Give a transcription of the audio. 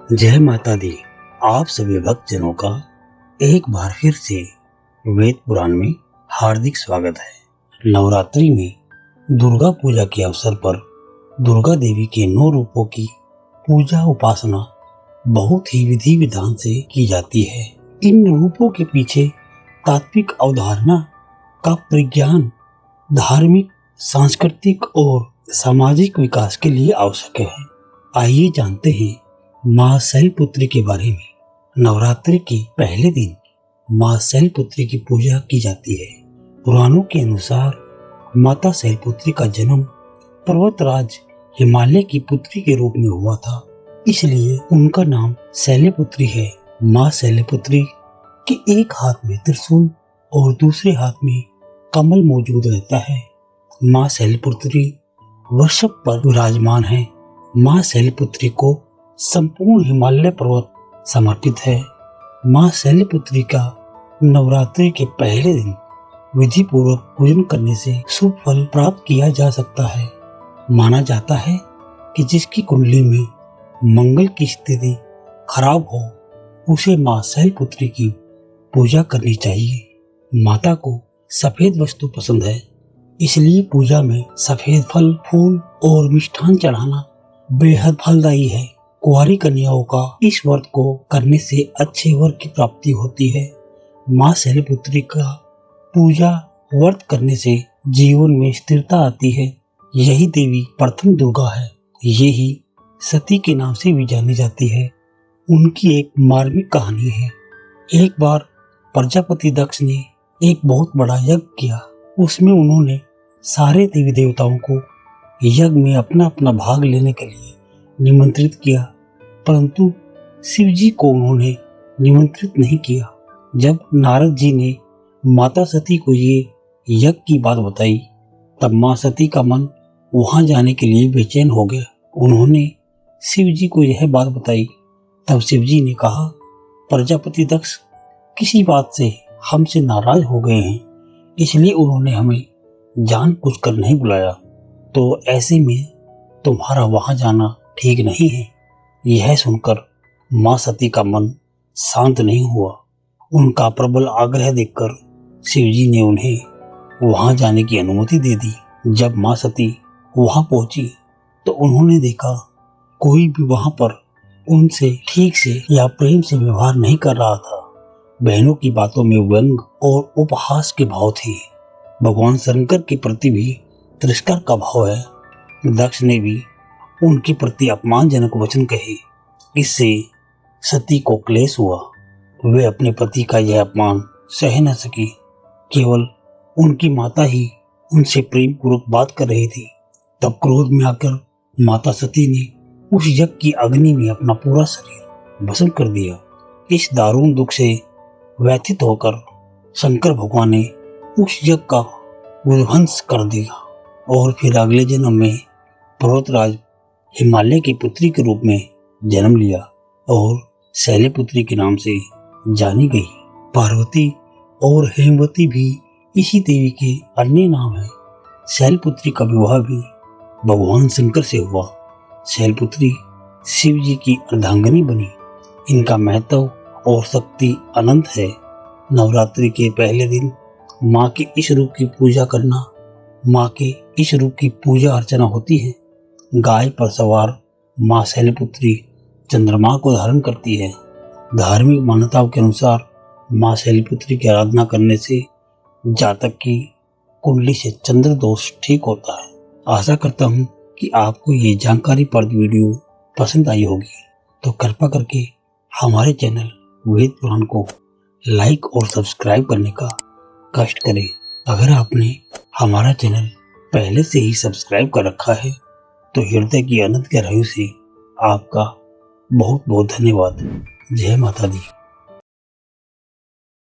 जय माता दी। आप सभी भक्तजनों का एक बार फिर से वेद पुराण में हार्दिक स्वागत है। नवरात्रि में दुर्गा पूजा के अवसर पर दुर्गा देवी के 9 रूपों की पूजा उपासना बहुत ही विधि विधान से की जाती है। इन रूपों के पीछे तात्विक अवधारणा का प्रज्ञान धार्मिक, सांस्कृतिक और सामाजिक विकास के लिए आवश्यक है। आइए जानते हैं माँ शैलपुत्री के बारे में। नवरात्रि के पहले दिन माँ शैलपुत्री की पूजा की जाती है। पुराणों के अनुसार माता शैलपुत्री का जन्म पर्वतराज हिमालय की पुत्री के रूप में हुआ था, इसलिए उनका नाम शैलपुत्री है। माँ शैलपुत्री के एक हाथ में त्रिशूल और दूसरे हाथ में कमल मौजूद रहता है। माँ शैलपुत्री वृषभ पर विराजमान है। माँ शैलपुत्री को संपूर्ण हिमालय पर्वत समर्पित है। माँ शैलपुत्री का नवरात्रि के पहले दिन विधि पूर्वक पूजन करने से शुभ फल प्राप्त किया जा सकता है। माना जाता है कि जिसकी कुंडली में मंगल की स्थिति खराब हो, उसे माँ शैलपुत्री की पूजा करनी चाहिए। माता को सफेद वस्तु पसंद है, इसलिए पूजा में सफेद फल, फूल और मिष्ठान चढ़ाना बेहद फलदायी है। कुंवारी कन्याओं का इस व्रत को करने से अच्छे वर की प्राप्ति होती है। माँ शैलपुत्री का पूजा व्रत करने से जीवन में स्थिरता आती है। यही देवी प्रथम दुर्गा है। यही सती के नाम से भी जानी जाती है। उनकी एक मार्मिक कहानी है। एक बार प्रजापति दक्ष ने एक बहुत बड़ा यज्ञ किया। उसमें उन्होंने सारे देवी देवताओं को यज्ञ में अपना अपना भाग लेने के लिए निमंत्रित किया, परंतु शिव जी को उन्होंने निमंत्रित नहीं किया। जब नारद जी ने माता सती को ये यज्ञ की बात बताई, तब माँ सती का मन वहां जाने के लिए बेचैन हो गया। उन्होंने शिव जी को यह बात बताई। तब शिव जी ने कहा, प्रजापति दक्ष किसी बात से हमसे नाराज हो गए हैं, इसलिए उन्होंने हमें जानबूझकर नहीं बुलाया, तो ऐसे में तुम्हारा वहां जाना ठीक नहीं है। यह सुनकर माँ सती का मन शांत नहीं हुआ। उनका प्रबल आग्रह देखकर शिव जी ने उन्हें वहां जाने की अनुमति दे दी। जब माँ सती वहां पहुंची तो उन्होंने देखा कोई भी वहां पर उनसे ठीक से या प्रेम से व्यवहार नहीं कर रहा था। बहनों की बातों में व्यंग और उपहास के भाव थे। भगवान शंकर के प्रति भी तिरस्कार का भाव है। दक्ष ने भी उनके प्रति अपमानजनक वचन कहे। इससे सती को क्लेश हुआ। वे अपने पति का यह अपमान सह न सकी। केवल उनकी माता ही उनसे प्रेम पूर्वक बात कर रही थी। तब क्रोध में आकर माता सती ने उस यज्ञ की अग्नि में अपना पूरा शरीर भस्म कर दिया। इस दारुण दुख से व्यथित होकर शंकर भगवान ने उस यज्ञ का विध्वंस कर दिया और फिर अगले जन्म में पर्वतराज हिमालय की पुत्री के रूप में जन्म लिया और शैलपुत्री के नाम से जानी गई। पार्वती और हेमवती भी इसी देवी के अन्य नाम हैं। शैलपुत्री का विवाह भी भगवान शंकर से हुआ। शैलपुत्री शिव जी की अर्धांगिनी बनी। इनका महत्व और शक्ति अनंत है। नवरात्रि के पहले दिन माँ के इस रूप की पूजा करना, माँ के इस रूप की पूजा अर्चना होती है। गाय पर सवार माँ शैलपुत्री चंद्रमा को धारण करती है। धार्मिक मान्यताओं के अनुसार माँ शैलपुत्री की आराधना करने से जातक की कुंडली से चंद्र दोष ठीक होता है। आशा करता हूँ कि आपको ये जानकारीप्रद वीडियो पसंद आई होगी, तो कृपा करके हमारे चैनल वेद पुराण को लाइक और सब्सक्राइब करने का कष्ट करें। अगर आपने हमारा चैनल पहले से ही सब्सक्राइब कर रखा है तो हृदय की अनंत गहराइयों से आपका बहुत बहुत धन्यवाद। जय माता दी।